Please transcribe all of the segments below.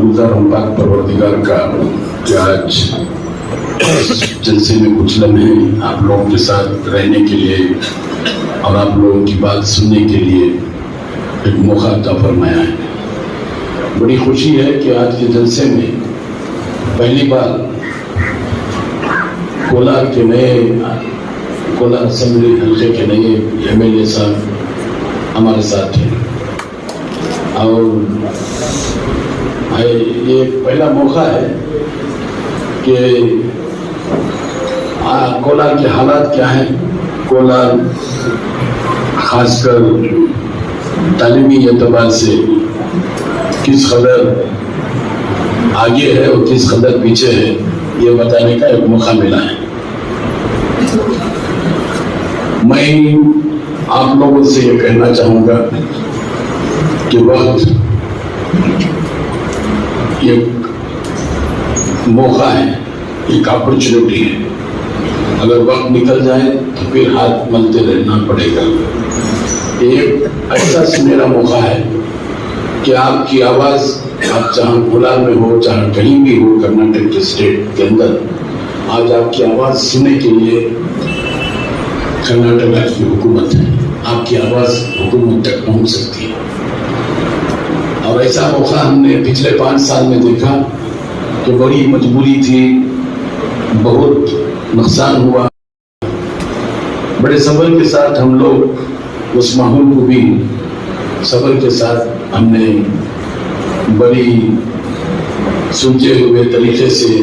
शुक्रगुजार हूँ पाक परवरदिगार का कि आज जलसे में कुछ लम्हे आप लोगों के साथ रहने के लिए और आप लोगों की बात सुनने के लिए एक मौका अता फरमाया है। बड़ी खुशी है कि आज के जलसे में पहली बार कोलार के नए कोलार असेंबली हल्के के नए MLA साहब हमारे साथ हैं और ये पहला मौका है कि कोलार के हालात क्या हैं, कोलार खासकर तालीमी एतबार से किस कदर आगे है और किस कदर पीछे है, ये बताने का एक मौका मिला है। मैं आप लोगों से ये कहना चाहूँगा कि वक्त एक मौका है, एक अपॉर्चुनिटी है। अगर वक्त निकल जाए तो फिर हाथ मलते रहना पड़ेगा। एक ऐसा सुनहरा मौका है कि आपकी आवाज़, आप जहाँ कोलार में हो, चाहे कहीं भी हो कर्नाटक के स्टेट के अंदर, आज आपकी आवाज़ सुनने के लिए कर्नाटक राज्य की हुकूमत है। आपकी आवाज़ हुकूमत तक पहुँच सकती है और ऐसा मौका हमने पिछले 5 साल में देखा कि बड़ी मजबूरी थी, बहुत नुकसान हुआ। बड़े सब्र के साथ हम लोग उस माहौल को भी सब्र के साथ हमने बड़ी सुलझे हुए तरीके से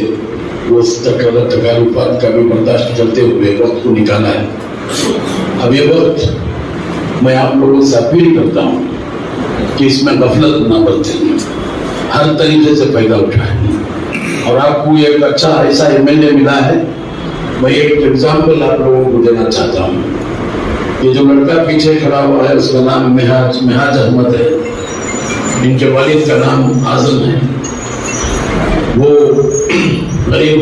उस तकालुफात का भी बर्दाश्त करते हुए वक्त को निकाला है। अब ये वक्त मैं आप लोगों से अपील करता हूँ कि इसमें गफलत ना बरतें, हर तरीके से फायदा उठाएं। और आपको एक अच्छा ऐसा MLA मिला है। मैं एक एग्जाम्पल आप लोगों को देना चाहता हूँ। ये जो लड़का पीछे खड़ा हुआ है उसका नाम मेहाज अहमद है, इनके वालिद का नाम आजम है। वो गरीब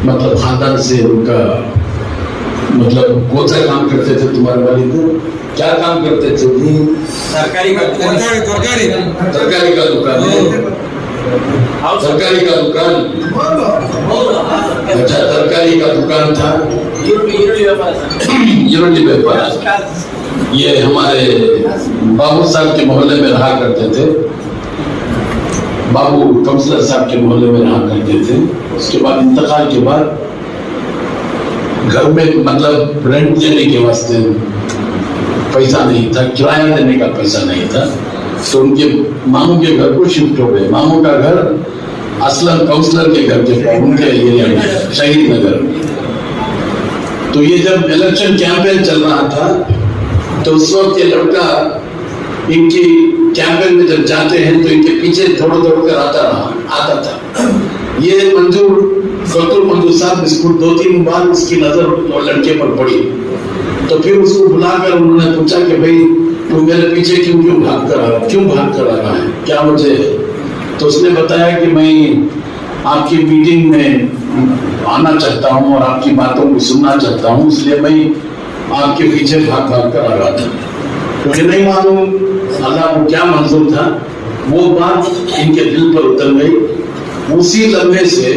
मतलब खानदान से, उनका मतलब कौन सा काम करते थे तुम्हारे वालिद? क्या काम करते थे? सरकारी का दुकान सरकारी का दुकान अच्छा, तरकारी का दुकान था, यूनिटी व्यापार। ये हमारे बाबू साहब के मोहल्ले में रहा करते थे, बाबू काउंसलर साहब के मोहल्ले में रहा करते थे। उसके बाद इंतकाल के बाद घर में मतलब रेंट देने के वास्ते पैसा नहीं था, किराया देने का पैसा नहीं था, तो उनके मामू के घर को शिफ्ट हो गए। मामू का घर असलन काउंसलर के घर के उनके एरिया में, शहीद नगर में। तो ये जब इलेक्शन कैंपेन चल रहा था तो उस वक्त ये लड़का इनकी कैंपेन में जब जाते हैं तो इनके पीछे दौड़ कर आता था। ये मंजूर साहब इसको 2-3 बार उसकी नजर वो लड़के पर पड़ी, तो फिर उसको बुलाकर उन्होंने पूछा कि भाई तू मेरे पीछे क्यों भाग कर आ रहा है, क्या वजह है? तो उसने बताया कि मैं आपकी मीटिंग में आना चाहता हूँ और आपकी बातों को सुनना चाहता हूँ, इसलिए मैं आपके पीछे भाग कर आ रहा था। मुझे नहीं मालूम अल्लाह को क्या मंजूर था, वो बात इनके दिल पर उतर गई। उसी लम्हे से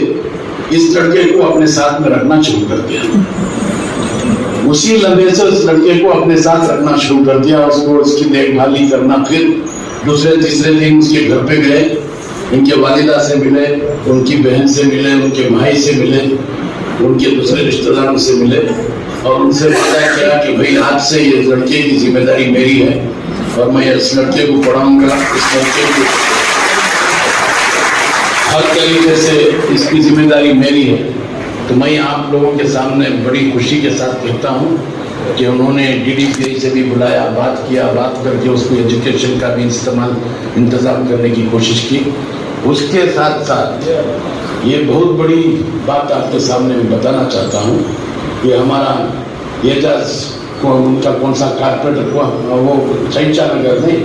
इस लड़के को अपने साथ में रखना शुरू कर दिया। उसी लम्हे से उस लड़के को अपने साथ रखना शुरू कर दिया, उसको उसकी देखभाली करना। फिर दूसरे तीसरे दिन उसके घर पे गए, इनके वालिदा से मिले, उनकी बहन से मिले, उनके भाई से मिले, उनके दूसरे रिश्तेदारों से मिले और उनसे वादा किया कि भाई आज से ये लड़के की जिम्मेदारी मेरी है और मैं इस लड़के को पढ़ाऊंगा, इस लड़के को हर तरीके से इसकी जिम्मेदारी मेरी है। तो मैं आप लोगों के सामने बड़ी खुशी के साथ कहता हूँ कि उन्होंने DDPI से भी बुलाया, बात करके उसको एजुकेशन का भी इंतज़ाम करने की कोशिश की। उसके साथ साथ ये बहुत बड़ी बात आपके सामने मैं बताना चाहता हूँ कि हमारा एजाज को उनका कौन सा कारपेटर हुआ, वो शहींशाह नगर नहीं,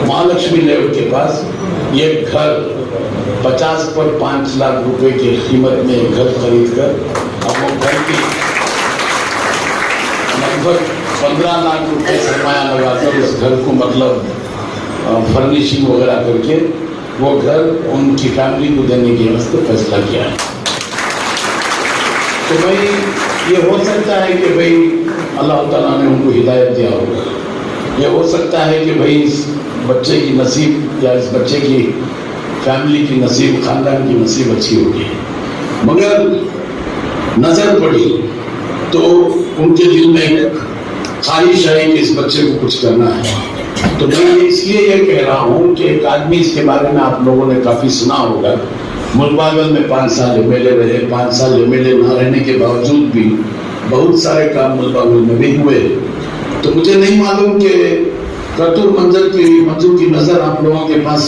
महालक्ष्मी लेआउट के पास ये घर 50 पर 5 लाख रुपए की कीमत में घर खरीद कर अब वो घर की लगभग 15 लाख रुपए सरमाया लगाकर उस घर को मतलब फर्निशिंग वगैरह करके वो घर उनकी फैमिली को देने के वास्ते फैसला किया है। तो भाई ये हो सकता है कि भाई अल्लाह ताला ने उनको हिदायत दिया होगा, ये हो सकता है कि भाई इस बच्चे की नसीब या इस बच्चे की फैमिली की नसीब, खानदान की नसीब अच्छी होगी, मगर नजर पड़ी तो उनके दिल में एक ख्वाहिश है कि इस बच्चे को कुछ करना है। तो मैं इसलिए ये कह रहा हूँ कि एक आदमी, इसके बारे में आप लोगों ने काफी सुना होगा, मुल्बागल में 5 साल एमएलए रहे, 5 साल एमएलए न रहने के बावजूद भी बहुत सारे काम मुल्बागल में भी हुए। तो मुझे नहीं मालूम कि कतुर मंजूर की नजर आप लोगों के पास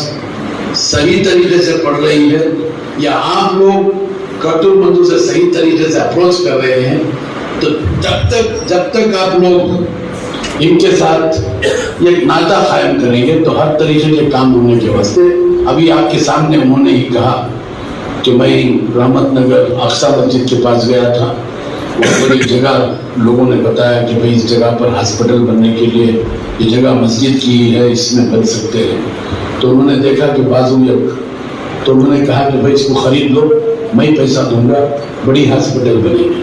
सही तरीके से पड़ रही है या आप लोग कतुर मंजूर से सही तरीके से अप्रोच कर रहे हैं। तो जब तक आप लोग इनके साथ एक नाता कायम करेंगे तो हर तरीके के काम होने के वास्ते, अभी आपके सामने उन्होंने ही कहा कि मैं रहमत नगर अक्सा मस्जिद के पास गया था, वहाँ पर एक जगह लोगों ने बताया कि भाई इस जगह पर हॉस्पिटल बनने के लिए ये जगह मस्जिद की है, इसमें बन सकते हैं। तो उन्होंने देखा कि बाजू में, तो उन्होंने कहा कि भाई इसको खरीद लो, मैं पैसा दूंगा, बड़ी हॉस्पिटल बनेगी।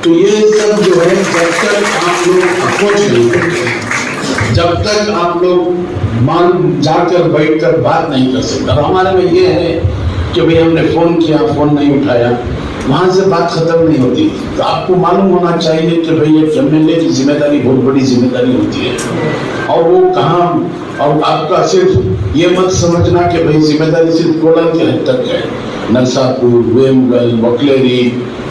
तो ये सब जो है, जब तक आप लोग अप्रोच नहीं करते, जब तक आप लोग मान जाकर बैठकर बात नहीं कर सकते। और हमारे में ये है कि भाई हमने फोन किया, फोन नहीं उठाया, वहां से बात खत्म नहीं होती। तो आपको मालूम होना चाहिए कि भाई ये एमएलए की जिम्मेदारी बहुत बड़ी जिम्मेदारी होती है, और वो कहाँ, और आपका सिर्फ ये मत समझना कि भाई जिम्मेदारी सिर्फ कोलर के हद तक है। नरसापुर, वेमगल, बकलेरी,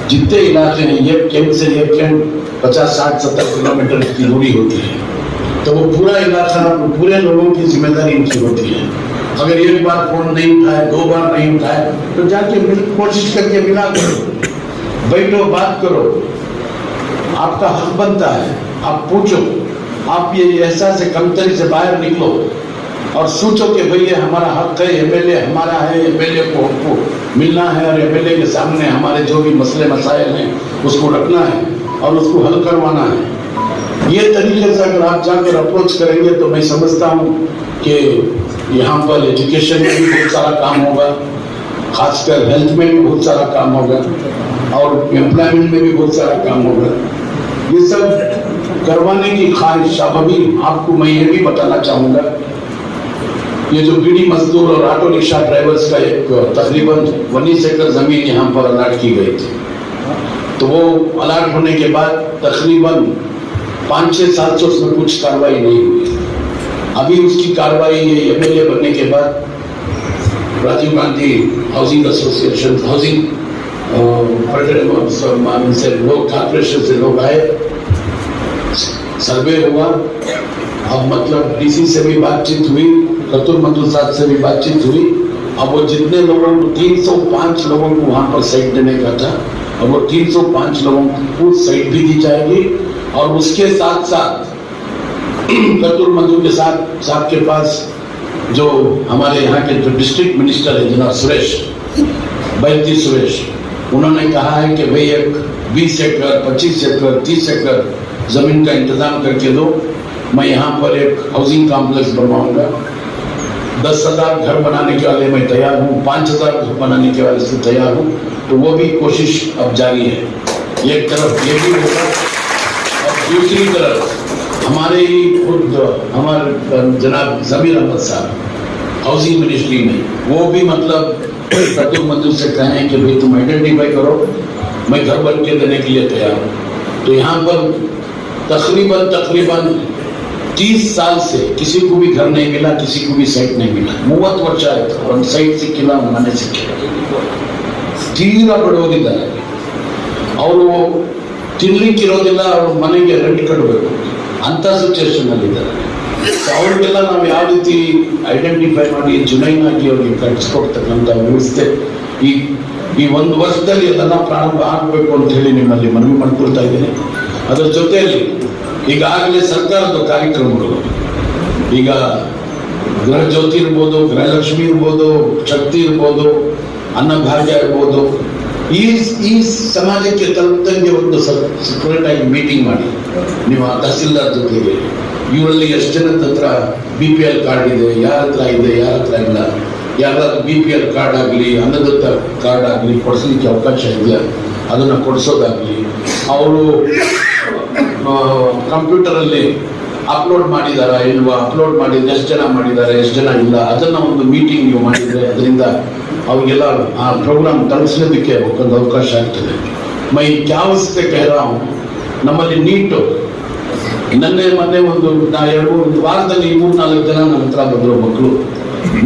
जितने इलाके हैं, ये कैंप से ये कैंप 50, 60, 70 किलोमीटर की दूरी होती है। तो वो पूरा इलाका, पूरे लोगों की जिम्मेदारी इनकी होती है। अगर एक बार फोन नहीं उठाए, 2 बार नहीं उठाए, तो जाके कोशिश करके मिला करो, बैठो, बात करो, आपका हक बनता है, आप पूछो, आप ये एहसास से कमतरी से बाहर निकलो और सोचो कि भाई ये हमारा हक है, एमएलए हमारा है, एमएलए को हमको मिलना है, और एमएलए के सामने हमारे जो भी मसले मसाइल हैं उसको रखना है और उसको हल करवाना है। ये तरीके से अगर आप जाकर अप्रोच करेंगे तो मैं समझता हूँ कि यहाँ पर एजुकेशन में भी बहुत सारा काम होगा, खासकर हेल्थ में भी बहुत सारा काम होगा, और एम्प्लॉयमेंट में भी बहुत सारा काम होगा। ये सब करवाने की ख्वाहिश। अब अभी आपको मैं ये भी बताना चाहूँगा, ये जो बीड़ी मजदूर और ऑटो रिक्शा ड्राइवर्स का एक तकरीबन 19 एकड़ जमीन यहाँ पर अलाट की गई थी। तो वो अलाट होने के बाद तकरीबन 5-6 साल से उसमें कुछ कार्रवाई नहीं हुई। अभी उसकी कार्रवाई एमएलए बनने के बाद Rajiv Gandhi housing association, housing से लोग, कॉर्पोरेशन से लोग आए, सर्वे हुआ। अब मतलब डीसी से भी बातचीत हुई, कतुर मंजूर साहब से भी बातचीत हुई। अब वो जितने लोगों को 305 लोगों को वहां पर साइट देने का था, अब वो 305 लोगों को साइट भी दी जाएगी। और उसके साथ साथ कतुर मंजूर के साथ के पास जो हमारे यहाँ के जो डिस्ट्रिक्ट मिनिस्टर है जनाब सुरेश, बैती सुरेश, उन्होंने कहा है कि भाई एक 20 एकड़, 25 एकड़, 30 एकड़ जमीन का इंतजाम करके दो, मैं यहाँ पर एक हाउसिंग कॉम्प्लेक्स बनवाऊंगा। 10,000 घर बनाने के वाले मैं तैयार हूँ, 5,000 घर बनाने के वाले से तैयार हूँ। तो वो भी कोशिश अब जारी है। एक तरफ ये भी होगा, और दूसरी तरफ हमारे ही खुद हमारे जनाब जमीर अहमद साहब हाउसिंग मिनिस्ट्री में, वो भी मतलब कतुर मंजूर से कहें कि भाई तुम आइडेंटिफाई करो, मैं घर बन के देने के लिए तैयार हूँ। तो यहाँ पर तकरीबन 30 साल से किसी को भी घर नहीं मिला, किसी को भी साइट नहीं मिला। 30 ವರ್ಷ ಆಯ್ತು ಒಂದು ಸೈಟ್ ಸಿಕ್ಕಿಲ್ಲ, ಒಂದು ಮನೆ ಸಿಕ್ಕಿಲ್ಲ, ತೀರಾ ಬಡವರಿದ್ದಾರೆ, ಅವರು ತಿನ್ಲಿಕ್ಕಿರೋದಿಲ್ಲ, ಅವ್ರ ಮನೆಗೆ ರೆಂಟ್ ಕಟ್ಟಬೇಕು, ಅಂತ ಸಿಚುವೇಶನ್ ಅಲ್ಲಿ ಇದ್ದಾರೆ। ಅವ್ರಿಗೆಲ್ಲ ನಾವು ಯಾವ ರೀತಿ ಐಡೆಂಟಿಫೈ ಮಾಡಿ ಜುನೈನ್ ಆಗಿ ಅವ್ರಿಗೆ ಕಟ್ಟಿಸ್ಕೊಡ್ತಕ್ಕಂಥ ವ್ಯವಸ್ಥೆ ಈ 1 ವರ್ಷದಲ್ಲಿ ಅದೆಲ್ಲ ಪ್ರಾರಂಭ ಆಗಬೇಕು ಅಂತ ಹೇಳಿ ನಿಮ್ಮಲ್ಲಿ ಮನವಿ ಮಾಡ್ಕೊಳ್ತಾ ಇದ್ದೀನಿ। ಅದರ ಜೊತೆಯಲ್ಲಿ ಈಗಾಗಲೇ ಸರ್ಕಾರದ ಕಾರ್ಯಕ್ರಮಗಳು, ಈಗ ಗೃಹ ಜ್ಯೋತಿ ಇರ್ಬೋದು, ಗೃಹಲಕ್ಷ್ಮಿ ಇರ್ಬೋದು, ಶಕ್ತಿ ಇರ್ಬೋದು, ಅನ್ನಭಾಗ್ಯ ಇರ್ಬೋದು, ಈ ಸಮಾಜಕ್ಕೆ ತಲುಪದಂಗೆ ಒಂದು ಸೆಪರೇಟ್ ಆಗಿ ಮೀಟಿಂಗ್ ಮಾಡಿ ನೀವು ತಹಸೀಲ್ದಾರ್ ಜೊತೆಗೆ, ಇವರಲ್ಲಿ ಎಷ್ಟು ಜನದ ಹತ್ರ BPL ಕಾರ್ಡ್ ಇದೆ, ಯಾರ ಹತ್ರ ಇದೆ, ಯಾರ ಹತ್ರ ಇಲ್ಲ, ಯಾರಾದ್ರೂ BPL ಕಾರ್ಡ್ ಆಗಲಿ ಅನ್ನದಾತ ಕಾರ್ಡ್ ಆಗಲಿ ಕೊಡಿಸ್ಲಿಕ್ಕೆ ಅವಕಾಶ ಇದೆಯಾ ಅದನ್ನು ಕೊಡಿಸೋದಾಗಲಿ, ಅವರು ಕಂಪ್ಯೂಟರಲ್ಲಿ ಅಪ್ಲೋಡ್ ಮಾಡಿದಾರಾ ಇಲ್ವಾ, ಅಪ್ಲೋಡ್ ಮಾಡಿದ್ರೆ ಎಷ್ಟು ಜನ ಮಾಡಿದ್ದಾರೆ ಎಷ್ಟು ಜನ ಇಲ್ಲ, ಅದನ್ನು ಒಂದು ಮೀಟಿಂಗ್ ನೀವು ಮಾಡಿದರೆ ಅದರಿಂದ ಅವ್ರಿಗೆಲ್ಲ ಆ ಪ್ರೋಗ್ರಾಮ್ ತಲುಪಿಸೋದಕ್ಕೆ ಒಂದು ಅವಕಾಶ ಆಗ್ತದೆ. ಮೈ ಕ್ಯಾವಸ್ತೆ ಕಹರಾವ್ ನಮ್ಮಲ್ಲಿ ನೀಟು ಮೊನ್ನೆ ಒಂದು ವಾರದಲ್ಲಿ 3-4 ಜನ ನನ್ನ ಹತ್ರ ಬಂದರು ಮಕ್ಕಳು.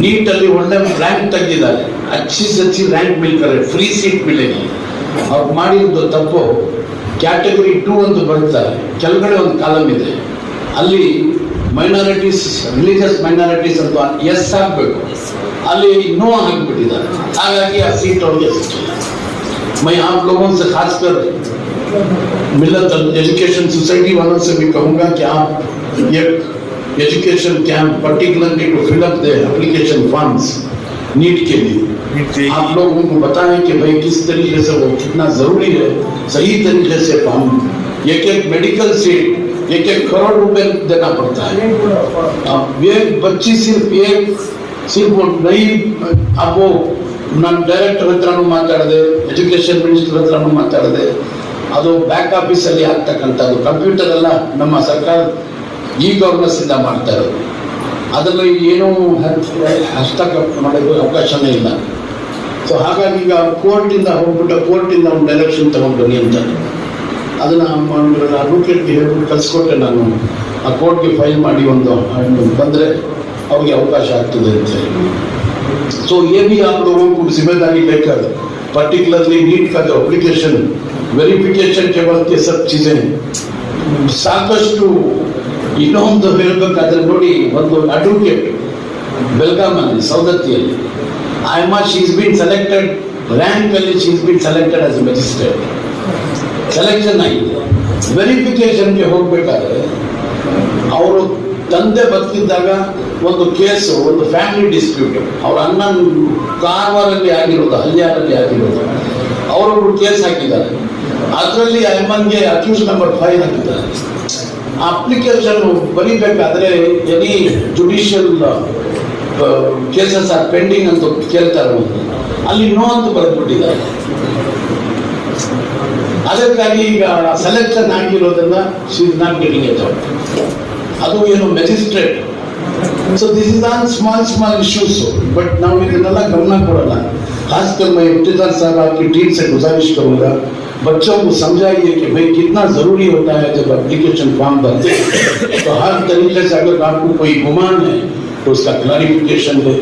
ನೀಟಲ್ಲಿ ಒಳ್ಳೆ ರ್ಯಾಂಕ್ ತೆಗೆದಿದ್ದಾರೆ, अच्छी ರ್ಯಾಂಕ್ ಮಿಲ್ಕರೆ, ಫ್ರೀ ಸೀಟ್ ಮಿಲೇಗಿ. ಅವ್ರು ಮಾಡಿರೋದು ತಪ್ಪು, ಕ್ಯಾಟಗರಿ 2 ಅಂತ ಬರ್ತಾರೆ, ಕೆಳಗಡೆ ಒಂದು ಕಾಲಮ್ ಇದೆ, ಅಲ್ಲಿ ಮೈನಾರಿಟೀಸ್ ರಿಲಿಜಿಯಸ್ ಮೈನಾರಿಟೀಸ್ ಅಂತ ಎಸ್ ಆಗಬೇಕು, ಅಲ್ಲಿ ನೋ ಆಗಿಬಿಟ್ಟಿದ್ದಾರೆ, ಹಾಗಾಗಿ ಆ ಸೀಟ್ ಅವ್ರಿಗೆ ಸಿಕ್ಕಿಲ್ಲ. मैं आप लोगों से खासकर मिलत एजुकेशन सोसाइटी वालों से भी कहूँगा कि आप एक education camp particularly to fill up the application forms NEET के लिए आप लोगों को बताएं कि भाई किस तरीके से वो कितना जरूरी है, सही तरीके से फॉर्म, एक मेडिकल सीट 1 करोड़ रुपए देना पड़ता है. ये बच्ची सिर्फ नहीं, अब वो ನಾನು ಡೈರೆಕ್ಟರ್ ಹತ್ರನೂ ಮಾತಾಡಿದೆ, ಎಜುಕೇಷನ್ ಮಿನಿಸ್ಟರ್ ಹತ್ರನೂ ಮಾತಾಡಿದೆ, ಅದು ಬ್ಯಾಕ್ ಆಫೀಸಲ್ಲಿ ಆಗ್ತಕ್ಕಂಥದ್ದು, ಕಂಪ್ಯೂಟರ್ ಎಲ್ಲ ನಮ್ಮ ಸರ್ಕಾರ ಗವರ್ನೆನ್ಸ್ ಇಂದ ಮಾಡ್ತಾ ಇರೋದು, ಅದರಲ್ಲಿ ಏನೂ ಹಸ್ತಕ್ಷೇಪ ಮಾಡೋದು ಅವಕಾಶನೇ ಇಲ್ಲ. ಸೊ ಹಾಗಾಗಿ ಈಗ ಕೋರ್ಟಿಂದ ಒಂದು ಡೈರೆಕ್ಷನ್ ತಗೊಂಡು ಬನ್ನಿ ಅಂತ ಅದನ್ನು ಅಡ್ವೊಕೇಟ್ಗೆ ಹೇಳ್ಬಿಟ್ಟು ಕಳಿಸ್ಕೊಟ್ಟೆ ನಾನು. ಆ ಕೋರ್ಟ್ಗೆ ಫೈಲ್ ಮಾಡಿ ಒಂದು ಬಂದರೆ ಅವ್ರಿಗೆ ಅವಕಾಶ ಆಗ್ತದೆ ಅಂತ ಹೇಳಿ. तो ये भी आप लोगों को जिम्मेदारी लेकर पर्टिकुलरली नीट का जो एप्लीकेशन वेरिफिकेशन के वक्त ये सब चीजें साकಷ್ಟು ಇನ್ನೊಂದು ಹೇಳಬೇಕಾದ್ರೆ ನೋಡಿ, ಒಂದು ಅಡ್ವೊಕೇಟ್ ಬೆಳಗಾಮಲ್ಲಿ ಸೌದತ್ತಿಯಲ್ಲಿ she is been selected, rank ಅಲ್ಲಿ she is been selected as a magistrate, selection ಆಗಿದೆ. ವೆರಿಫಿಕೇಶನ್ಗೆ ಹೋಗ್ಬೇಕಾದ್ರೆ ಅವರು ತಂದೆ ಬದುಕಿದ್ದಾಗ ಒಂದು ಕೇಸು, ಒಂದು ಫ್ಯಾಮಿಲಿ ಡಿಸ್ಪ್ಯೂಟ್, ಅವ್ರ ಅಣ್ಣನ ಕಾರವಾರಲ್ಲಿ ಆಗಿರೋದು, ಹಲ್ಯಾರಲ್ಲಿ ಆಗಿರೋದು, ಅವರೊಬ್ರು ಕೇಸ್ ಹಾಕಿದ್ದಾರೆ, ಅದರಲ್ಲಿ ಅಮ್ಮನ್ಗೆ ಅಕ್ಯೂಸ್ ನಂಬರ್ 5 ಹಾಕಿದ್ದಾರೆ. ಅಪ್ಲಿಕೇಶನ್ ಬರೀಬೇಕಾದ್ರೆ any judicial cases are pending ಅಂತ ಕೇಳ್ತಾರೆ, ಅಲ್ಲಿ ನೋ ಅಂತ ಬರೆದ್ಬಿಟ್ಟಿದ್ದಾರೆ. ಅದಕ್ಕಾಗಿ ಈಗ ಸೆಲೆಕ್ಷನ್ ಆಗಿರೋದನ್ನ she is not getting a job, ಅದು ಏನು magistrate. So this is all small issues, but now ಇದನ್ನೆಲ್ಲ गमना ಕೊಡಲ್ಲ. खासकर मैं इंतजार साहब आपकी टीम से गुजारिश करूंगा, बच्चों को समझाइए कि भाई कितना जरूरी होता है जब एप्लीकेशन फॉर्म भरते हैं, तो हर तरीके से अगर आपको कोई गुमान है तो उसका क्लैरिफिकेशन दे,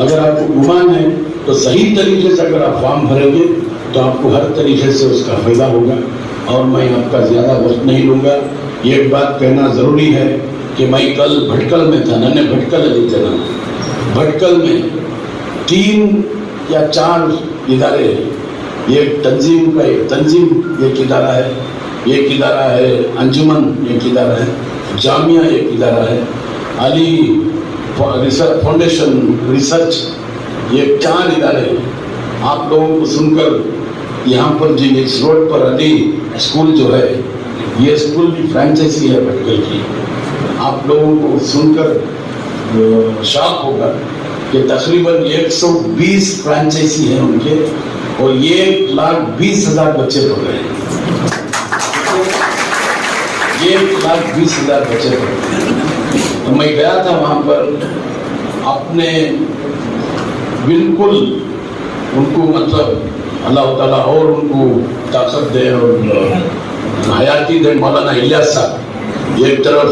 अगर आपको गुमान है तो सही तरीके से अगर आप फॉर्म भरेंगे तो आपको हर तरीके से उसका फायदा होगा. और मैं आपका ज्यादा वक्त नहीं लूंगा, एक बात कहना जरूरी है कि मैं कल भटकल में था, नन्हे भटकल थे ना, भटकल में 3 या 4 इदारे, एक तंजीम एक इदारा है, एक इदारा है अंजुमन, एक इदारा है जामिया, एक इदारा है अली फाउंडेशन रिसर्च, ये 4 इदारे. आप लोगों को सुनकर यहाँ पर जी इस रोड पर अली स्कूल जो है, ये स्कूल की फ्रेंचाइजी है भटकल की. आप लोगों को सुनकर शॉक होगा कि तकरीबन 120 फ्रेंचाइजी है उनके, और 1,20,000 बच्चे पढ़ रहे हैं. 1,20,000 बच्चे पढ़ रहे हैं. तो मैं गया था वहाँ पर, अपने बिल्कुल उनको मतलब अल्लाह ताला और उनको ताकत दे और हयाती दे. मौलाना इलियास साहब, एक तरफ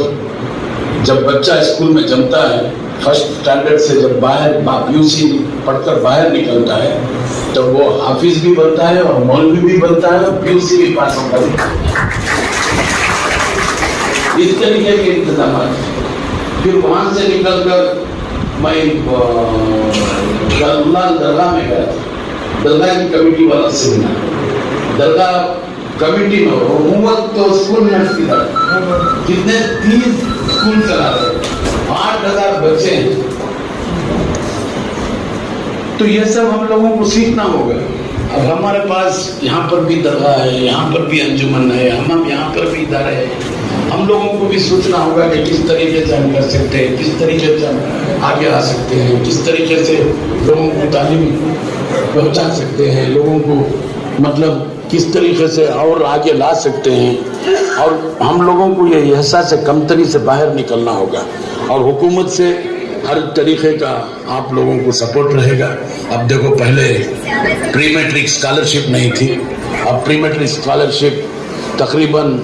जब बच्चा स्कूल में जमता है, फर्स्ट स्टैंडर्ड से जब बाहर यूसी पढ़कर बाहर निकलता है, तो वो हाफिज भी बनता है और मौलवी भी बनता है और पीयूसी भी पास होता है. इस तरीके के इंतजाम. फिर वहां से निकलकर मैं दरगाह में गया, दरगाह की कमेटी वाला सेमिनार, दरगाह कमेटी में 30 स्कूल में कितने 30 स्कूल चला रहे, 8,000 बच्चे हैं. तो ये सब हम लोगों को सीखना होगा. अब हमारे पास यहाँ पर भी दरगाह है, यहाँ पर भी अंजुमन है, हम यहाँ पर भी इदारे हैं। हम लोगों को भी सोचना होगा कि किस तरीके से हम कर सकते हैं, किस तरीके से हम आगे आ सकते हैं, किस तरीके से लोगों को तालीम पहुँचा सकते हैं, लोगों को मतलब किस तरीके से और आगे ला सकते हैं। और हम लोगों को ये एहसास कमतरी से बाहर निकलना होगा और हुकूमत से हर तरीके का आप लोगों को सपोर्ट रहेगा। अब देखो, पहले प्री मैट्रिक स्कॉलरशिप नहीं थी, अब प्री मैट्रिक स्कॉलरशिप तकरीबन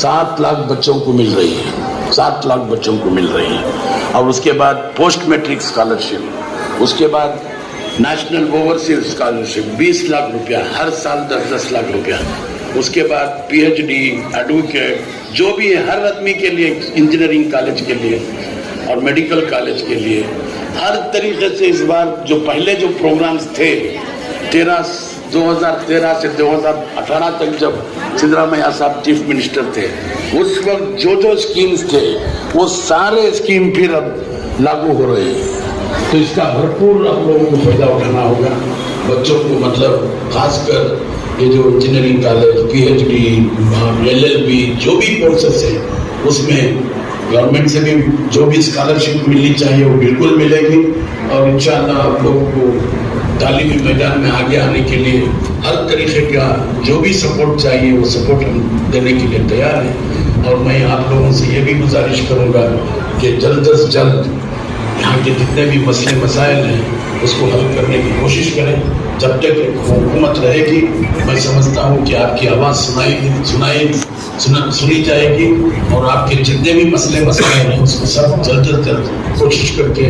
7 लाख बच्चों को मिल रही है, 7 लाख बच्चों को मिल रही है। और उसके बाद पोस्ट मैट्रिक स्कॉलरशिप, उसके बाद नेशनल ओवरसीज स्कॉलरशिप 20 लाख रुपया हर साल, 10-10 लाख रुपया। उसके बाद PhD, एडवोकेट, जो भी है हर आदमी के लिए, इंजीनियरिंग कॉलेज के लिए और मेडिकल कॉलेज के लिए हर तरीके से इस बार जो पहले जो प्रोग्राम्स थे 2013 से 2018 तक जब सिद्धरामैया साहब चीफ मिनिस्टर थे, उस वक्त जो स्कीम्स थे वो सारे स्कीम फिर अब लागू हो रहे हैं। तो इसका भरपूर आप लोगों को फायदा उठाना होगा। बच्चों को मतलब खासकर ये जो इंजीनियरिंग कॉलेज, PhD, LLB जो भी कोर्सेस है उसमें गवर्नमेंट से भी जो भी स्कॉलरशिप मिलनी चाहिए वो बिल्कुल मिलेगी। और इंशाअल्लाह आप लोगों को तालीमी मैदान में आगे आने के लिए हर तरीके का जो भी सपोर्ट चाहिए वो सपोर्ट हम देने के लिए तैयार हैं। और मैं आप लोगों से ये भी गुजारिश करूँगा कि जल्द से जल्द यहाँ के जितने भी मसले मसाइल हैं उसको हल करने की कोशिश करें। जब तक हुकूमत रहेगी मैं समझता हूँ कि आपकी आवाज़ सुनी जाएगी और आपके जितने भी मसले मसाइल हैं उसको सब जल्द से जल्द कोशिश करके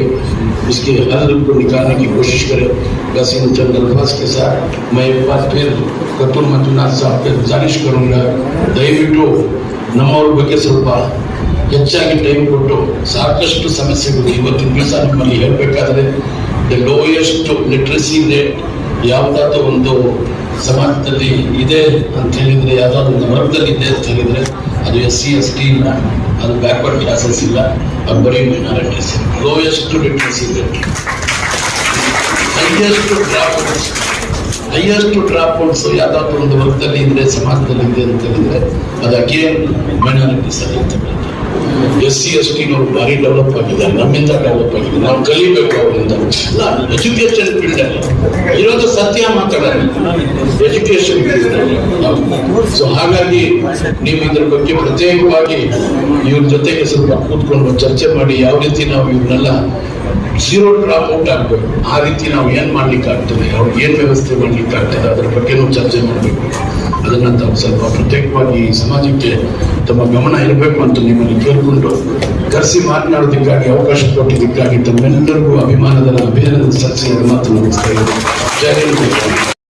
उसके हल को निकालने की कोशिश करें। बस इन चंद अल्फाज के साथ मैं एक बार फिर कपूर मंजुनाथ साहब से गुजारिश करूँगा, दयविಟ್ಟು ನಮ್ಮವ್ರ ಬಗ್ಗೆ ಸ್ವಲ್ಪ ಹೆಚ್ಚಾಗಿ ಟೈಮ್ ಕೊಟ್ಟು ಸಾಕಷ್ಟು ಸಮಸ್ಯೆಗಳು ಇವತ್ತಿನ ದಿವಸ ನಮ್ಮಲ್ಲಿ ಹೇಳಬೇಕಾದ್ರೆ ದ ಲೋಯೆಸ್ಟ್ ಲಿಟ್ರಸಿ ರೇಟ್ ಯಾವುದಾದ್ರೂ ಒಂದು ಸಮಾಜದಲ್ಲಿ ಇದೆ ಅಂತ ಹೇಳಿದರೆ, ಯಾವುದಾದ್ರು ಒಂದು ವರ್ಗದಲ್ಲಿ ಇದೆ ಅಂತ ಹೇಳಿದರೆ ಅದು SC ST ಇಲ್ಲ, ಅದು ಬ್ಯಾಕ್ವರ್ಡ್ ಕ್ಲಾಸಸ್ ಇಲ್ಲ, ಅದು ಬರೀ minorities. Lowest literacy rate, highest dropouts ಯಾವುದಾದ್ರೂ ಒಂದು ವರ್ಗದಲ್ಲಿ ಇದ್ರೆ, ಸಮಾಜದಲ್ಲಿ ಇದೆ ಅಂತ ಹೇಳಿದರೆ ಅದು ಅಗೇನ್ ಮೈನಾರಿಟೀಸ್ ಅಲ್ಲಿ ಇರ್ತಕ್ಕಂಥ. SC ST ನವರು ಭಾರಿ ಡೆವಲಪ್ ಆಗಿದ್ದಾರೆ, ನಮ್ಮಿಂದ ಡೆವಲಪ್ ಆಗಿದೆ, ನಾವು ಕಲಿಬೇಕು ಅವರಿಂದ. ಎಜುಕೇಶನ್ ಫೀಲ್ಡ್ ಅಲ್ಲಿ ಇರೋದು ಸತ್ಯ ಮಾತಾಡೋದು ಎಜುಕೇಶನ್ ಫೀಲ್ಡ್ ಅಲ್ಲಿ. ಸೊ ಹಾಗಾಗಿ ನೀವು ಇದ್ರ ಬಗ್ಗೆ ಪ್ರತ್ಯೇಕವಾಗಿ ಇವ್ರ ಜೊತೆಗೆ ಸ್ವಲ್ಪ ಕೂತ್ಕೊಂಡು ಚರ್ಚೆ ಮಾಡಿ ಯಾವ ರೀತಿ ನಾವು ಇವ್ರನ್ನೆಲ್ಲ ಝೀರೋ ಡ್ರಾಪ್ ಔಟ್ ಆಗಬೇಕು, ಆ ರೀತಿ ನಾವು ಏನು ಮಾಡ್ಲಿಕ್ಕೆ ಆಗ್ತದೆ, ಅವ್ರಿಗೆ ಏನು ವ್ಯವಸ್ಥೆ ಮಾಡ್ಲಿಕ್ಕೆ ಆಗ್ತದೆ ಅದ್ರ ಬಗ್ಗೆನೂ ಚರ್ಚೆ ಮಾಡಬೇಕು. ಅದನ್ನು ತಾವು ಸ್ವಲ್ಪ ಪ್ರತ್ಯೇಕವಾಗಿ ಸಮಾಜಕ್ಕೆ ತಮ್ಮ ಗಮನ ಇರಬೇಕು ಅಂತ ನಿಮ್ಮಲ್ಲಿ ಕೇಳಿಕೊಂಡು ಕರೆಸಿ ಮಾತನಾಡೋದಕ್ಕಾಗಿ ಅವಕಾಶ ಕೊಟ್ಟಿದ್ದಕ್ಕಾಗಿ ತಮ್ಮೆಲ್ಲರಿಗೂ ಅಭಿಮಾನದ ಅಭಿನಂದನೆ ಸಲ್ಲಿಸಿ ಮಾತು ಮುಗಿಸ್ತಾ ಇದ್ದೀನಿ. ಜೈ ಹಿಂದ್.